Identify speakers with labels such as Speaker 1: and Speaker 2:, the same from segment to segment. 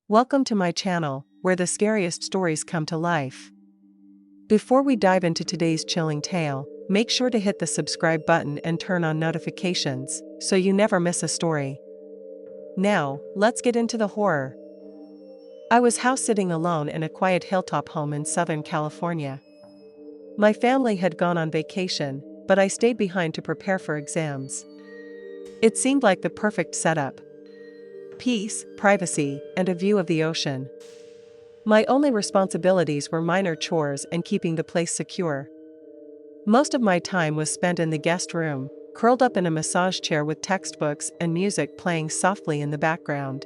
Speaker 1: Welcome to my channel, where the scariest stories come to life. Before we dive into today's chilling tale, make sure to hit the subscribe button and turn on notifications, so you never miss a story. Now, let's get into the horror. I was house sitting alone in a quiet hilltop home in Southern California. My family had gone on vacation, but I stayed behind to prepare for exams. It seemed like the perfect setup. Peace, privacy, and a view of the ocean. My only responsibilities were minor chores and keeping the place secure. Most of my time was spent in the guest room, curled up in a massage chair with textbooks and music playing softly in the background.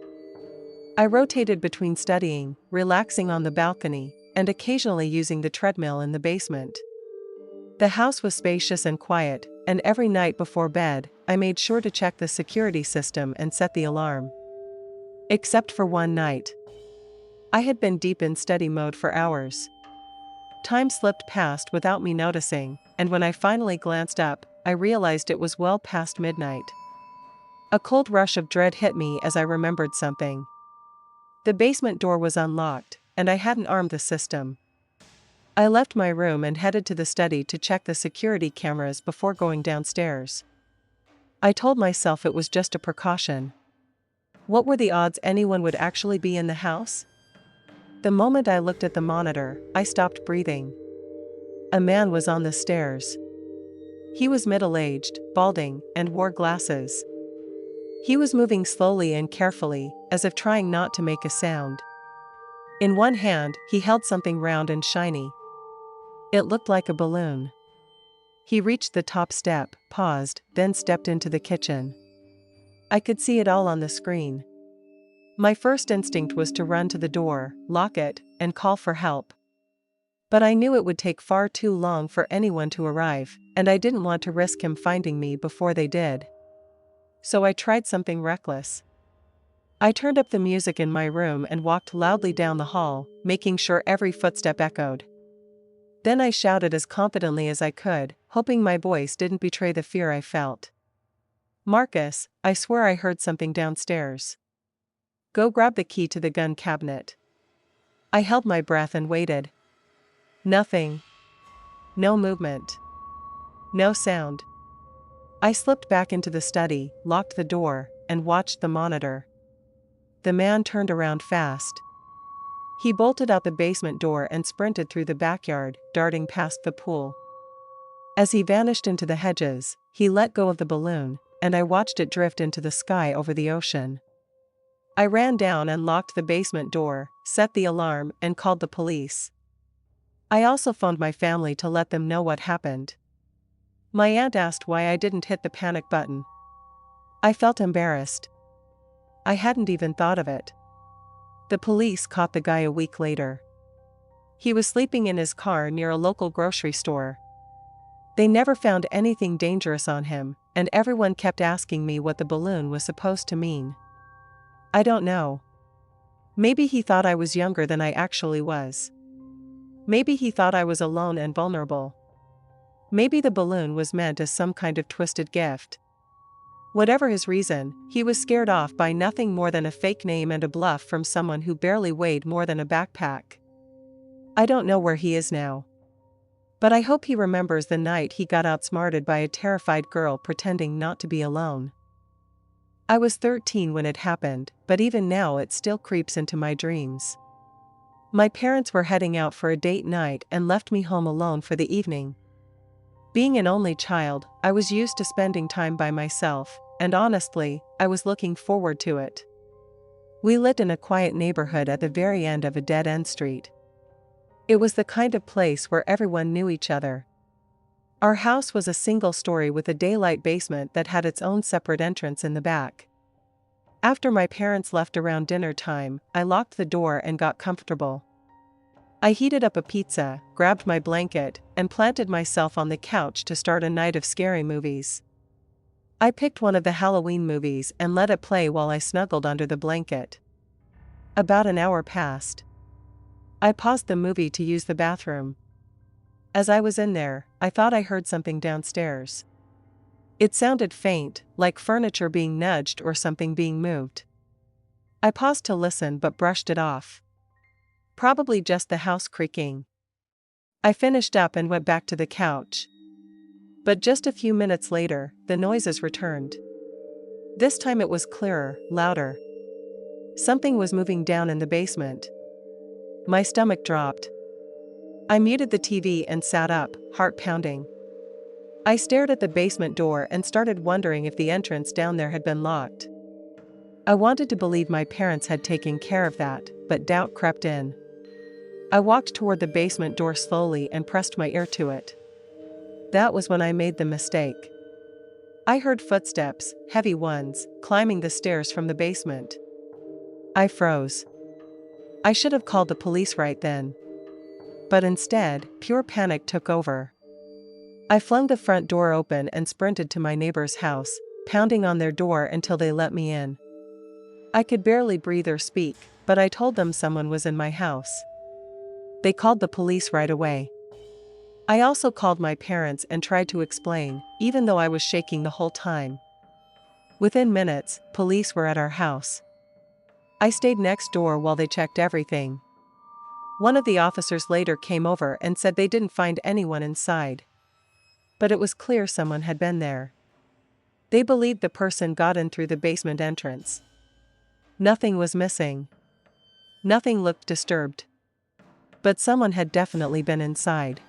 Speaker 1: I rotated between studying, relaxing on the balcony, and occasionally using the treadmill in the basement. The house was spacious and quiet, and every night before bed, I made sure to check the security system and set the alarm. Except for one night. I had been deep in study mode for hours. Time slipped past without me noticing, and when I finally glanced up, I realized it was well past midnight. A cold rush of dread hit me as I remembered something. The basement door was unlocked, and I hadn't armed the system. I left my room and headed to the study to check the security cameras before going downstairs. I told myself it was just a precaution. What were the odds anyone would actually be in the house? The moment I looked at the monitor, I stopped breathing. A man was on the stairs. He was middle-aged, balding, and wore glasses. He was moving slowly and carefully, as if trying not to make a sound. In one hand, he held something round and shiny. It looked like a balloon. He reached the top step, paused, then stepped into the kitchen. I could see it all on the screen. My first instinct was to run to the door, lock it, and call for help. But I knew it would take far too long for anyone to arrive, and I didn't want to risk him finding me before they did. So I tried something reckless. I turned up the music in my room and walked loudly down the hall, making sure every footstep echoed. Then I shouted as confidently as I could, hoping my voice didn't betray the fear I felt. "Marcus, I swear I heard something downstairs. Go grab the key to the gun cabinet." I held my breath and waited. Nothing. No movement. No sound. I slipped back into the study, locked the door, and watched the monitor. The man turned around fast. He bolted out the basement door and sprinted through the backyard, darting past the pool. As he vanished into the hedges, he let go of the balloon, and I watched it drift into the sky over the ocean. I ran down and locked the basement door, set the alarm, and called the police. I also phoned my family to let them know what happened. My aunt asked why I didn't hit the panic button. I felt embarrassed. I hadn't even thought of it. The police caught the guy a week later. He was sleeping in his car near a local grocery store. They never found anything dangerous on him, and everyone kept asking me what the balloon was supposed to mean. I don't know. Maybe he thought I was younger than I actually was. Maybe he thought I was alone and vulnerable. Maybe the balloon was meant as some kind of twisted gift. Whatever his reason, he was scared off by nothing more than a fake name and a bluff from someone who barely weighed more than a backpack. I don't know where he is now. But I hope he remembers the night he got outsmarted by a terrified girl pretending not to be alone. I was 13 when it happened, but even now it still creeps into my dreams. My parents were heading out for a date night and left me home alone for the evening. Being an only child, I was used to spending time by myself, and honestly, I was looking forward to it. We lived in a quiet neighborhood at the very end of a dead-end street. It was the kind of place where everyone knew each other. Our house was a single story with a daylight basement that had its own separate entrance in the back. After my parents left around dinner time, I locked the door and got comfortable. I heated up a pizza, grabbed my blanket, and planted myself on the couch to start a night of scary movies. I picked one of the Halloween movies and let it play while I snuggled under the blanket. About an hour passed. I paused the movie to use the bathroom. As I was in there, I thought I heard something downstairs. It sounded faint, like furniture being nudged or something being moved. I paused to listen but brushed it off. Probably just the house creaking. I finished up and went back to the couch. But just a few minutes later, the noises returned. This time it was clearer, louder. Something was moving down in the basement. My stomach dropped. I muted the TV and sat up, heart pounding. I stared at the basement door and started wondering if the entrance down there had been locked. I wanted to believe my parents had taken care of that, but doubt crept in. I walked toward the basement door slowly and pressed my ear to it. That was when I made the mistake. I heard footsteps, heavy ones, climbing the stairs from the basement. I froze. I should have called the police right then. But instead, pure panic took over. I flung the front door open and sprinted to my neighbor's house, pounding on their door until they let me in. I could barely breathe or speak, but I told them someone was in my house. They called the police right away. I also called my parents and tried to explain, even though I was shaking the whole time. Within minutes, police were at our house. I stayed next door while they checked everything. One of the officers later came over and said they didn't find anyone inside. But it was clear someone had been there. They believed the person got in through the basement entrance. Nothing was missing. Nothing looked disturbed. But someone had definitely been inside.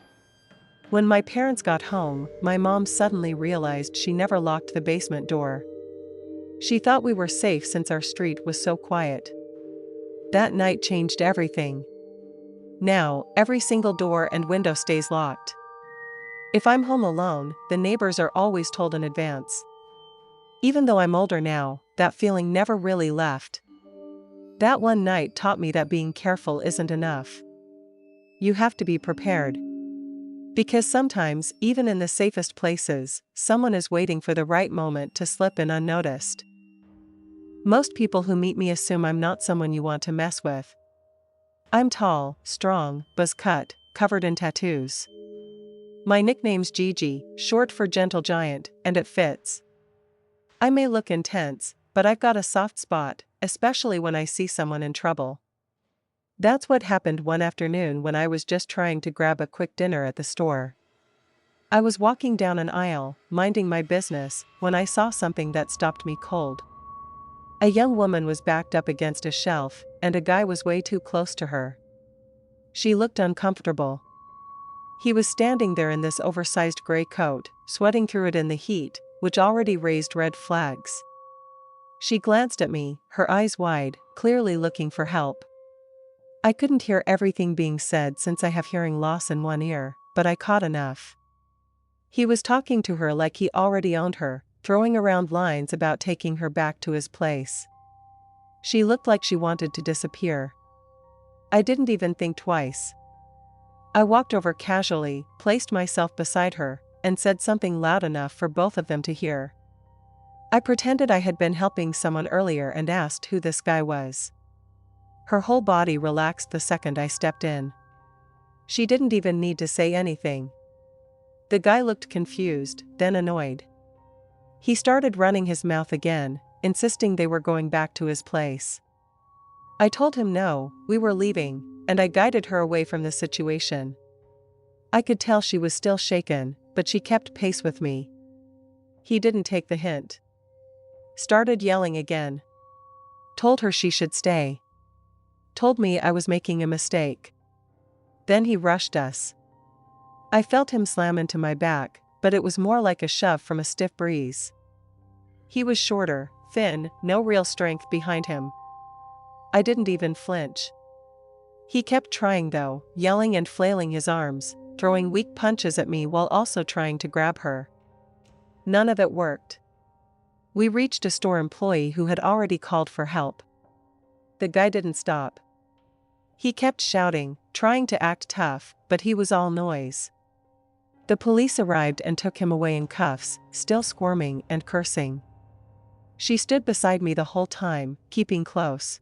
Speaker 1: When my parents got home, my mom suddenly realized she never locked the basement door. She thought we were safe since our street was so quiet. That night changed everything. Now, every single door and window stays locked. If I'm home alone, the neighbors are always told in advance. Even though I'm older now, that feeling never really left. That one night taught me that being careful isn't enough. You have to be prepared. Because sometimes, even in the safest places, someone is waiting for the right moment to slip in unnoticed. Most people who meet me assume I'm not someone you want to mess with. I'm tall, strong, buzz-cut, covered in tattoos. My nickname's Gigi, short for gentle giant, and it fits. I may look intense, but I've got a soft spot, especially when I see someone in trouble. That's what happened one afternoon when I was just trying to grab a quick dinner at the store. I was walking down an aisle, minding my business, when I saw something that stopped me cold. A young woman was backed up against a shelf, and a guy was way too close to her. She looked uncomfortable. He was standing there in this oversized gray coat, sweating through it in the heat, which already raised red flags. She glanced at me, her eyes wide, clearly looking for help. I couldn't hear everything being said since I have hearing loss in one ear, but I caught enough. He was talking to her like he already owned her, throwing around lines about taking her back to his place. She looked like she wanted to disappear. I didn't even think twice. I walked over casually, placed myself beside her, and said something loud enough for both of them to hear. I pretended I had been helping someone earlier and asked who this guy was. Her whole body relaxed the second I stepped in. She didn't even need to say anything. The guy looked confused, then annoyed. He started running his mouth again, insisting they were going back to his place. I told him no, we were leaving, and I guided her away from the situation. I could tell she was still shaken, but she kept pace with me. He didn't take the hint. Started yelling again. Told her she should stay. Told me I was making a mistake. Then he rushed us. I felt him slam into my back, but it was more like a shove from a stiff breeze. He was shorter, thin, no real strength behind him. I didn't even flinch. He kept trying though, yelling and flailing his arms, throwing weak punches at me while also trying to grab her. None of it worked. We reached a store employee who had already called for help. The guy didn't stop. He kept shouting, trying to act tough, but he was all noise. The police arrived and took him away in cuffs, still squirming and cursing. She stood beside me the whole time, keeping close.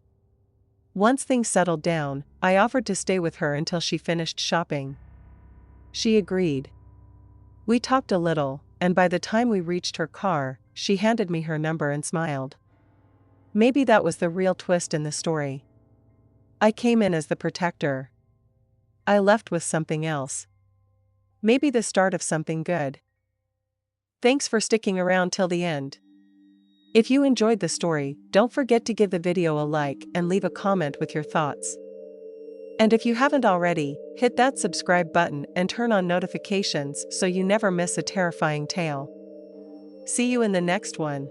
Speaker 1: Once things settled down, I offered to stay with her until she finished shopping. She agreed. We talked a little, and by the time we reached her car, she handed me her number and smiled. Maybe that was the real twist in the story. I came in as the protector. I left with something else. Maybe the start of something good. Thanks for sticking around till the end. If you enjoyed the story, don't forget to give the video a like and leave a comment with your thoughts. And if you haven't already, hit that subscribe button and turn on notifications so you never miss a terrifying tale. See you in the next one.